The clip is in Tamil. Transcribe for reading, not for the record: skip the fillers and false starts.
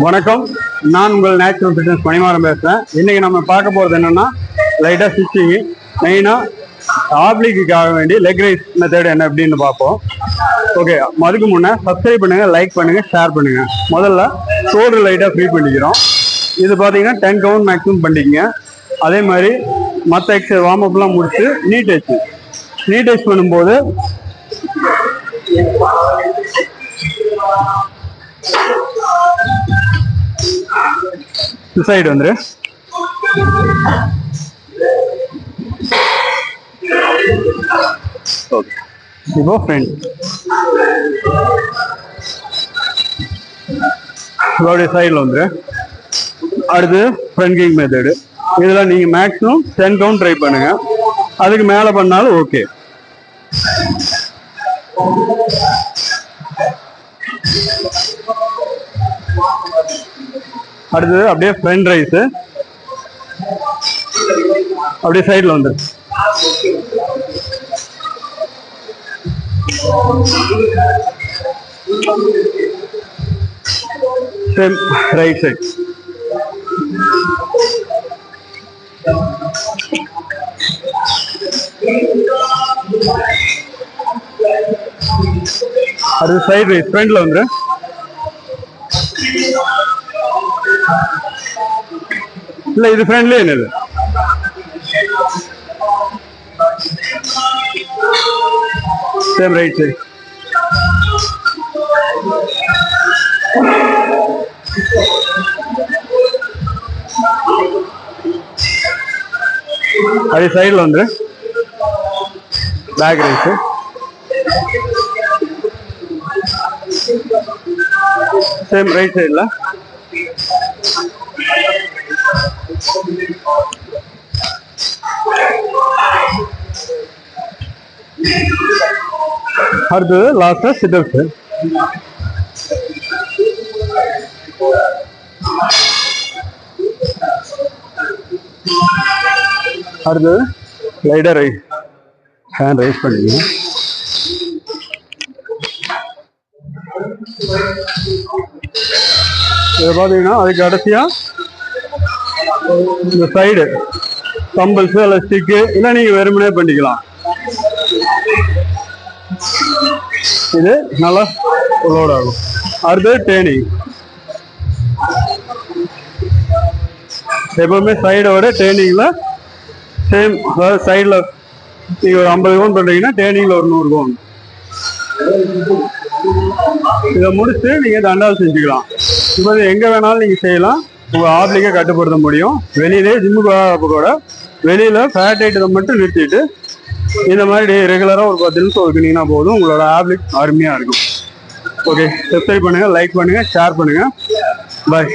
வணக்கம், நான் உங்கள் நேச்சுரல் ஃபிட்னஸ் மணிமாறன் பேசுகிறேன். இன்றைக்கி நம்ம பார்க்க போகிறது என்னென்னா லைட்டாக ஸ்டிச்சிங்கு, மெயினாக ஆப்ளிக்குக்காக வேண்டி லெக் ரைஸ் மெத்தட் என்ன அப்படின்னு பார்ப்போம். ஓகே, அதுக்கு முன்னே சப்ஸ்கிரைப் பண்ணுங்கள், லைக் பண்ணுங்கள், ஷேர் பண்ணுங்கள். முதல்ல ஷோல்டர் லைட்டாக ஃப்ரீ பண்ணிக்கிறோம். இது பார்த்தீங்கன்னா 10 கவுண்ட் மேக்ஸிமம் பண்ணிக்கங்க. அதே மாதிரி மற்ற எக்ஸசைஸ் வார்ம் அப்லாம் முடிச்சு நீ டச் பண்ணும்போது சைடு வந்துரு. ஓகே, இப்போ ஃப்ரெண்ட் இதோடைய சைடில் வந்துரு. அடுத்து ஃப்ரண்ட் கிக் மெத்தடு. இதில் நீங்கள் மேக்ஸிமம் 10 கவுண்ட் ட்ரை பண்ணுங்க. அதுக்கு மேலே பண்ணாலும் ஓகே. அடுத்தது அப்படியே ஃப்ரண்ட் ரைஸ், அப்படியே சைடில் வந்துரு. Same right side. அது சைட் ரைஸ் ஃப்ரண்ட்ல வந்துரு. இல்ல, இது ஃப்ரண்ட்ல என்னது சேம் ரைட் சைட். அது சைடில் வந்துரு. பேக் ரைஸ் சேம் ரைட் சைடில். அடுத்தது லாஸ்டா சிட்டப்ஸ். அடுத்தது லைடர் ரைஸ், ஹேண்ட் ரைஸ் பண்ணிங்க. இதை பார்த்தீங்கன்னா அதுக்கு கடைசியா இந்த சைடு கம்பல்ஸ் அல்ல ஸ்டிக்கு இல்லை நீங்கள் வெறுமனே பண்ணிக்கலாம். இது நல்லா லோட் ஆகும். அடுத்தது டேர்னிங். எப்பவுமே சைடோட டேர்னிங்கில் சேம், அதாவது சைடில் நீங்கள் ஒரு 50 கவுண்ட் பண்ணுறீங்கன்னா டேர்னிங்கில் ஒரு 100 கவுண்ட். இதை முடிச்சு நீங்கள் தண்டால் செஞ்சுக்கலாம். இப்போ எங்கே வேணாலும் நீங்கள் செய்யலாம். உங்கள் ஆப்ளிக்கை கட்டுப்படுத்த முடியும். வெளியிலே ஜிம்முக்கு கூட வெளியில் ஃபேட் ஐட்டத்தை மட்டும் நிறுத்திட்டு இந்த மாதிரி ரெகுலராக ஒரு 10 நிமிஷம் ஒதுக்குனீங்கன்னா போதும், உங்களோட ஆப்ளிக் அருமையாக இருக்கும். ஓகே, சப்ஸ்கிரைப் பண்ணுங்கள், லைக் பண்ணுங்கள், ஷேர் பண்ணுங்கள். பாய்.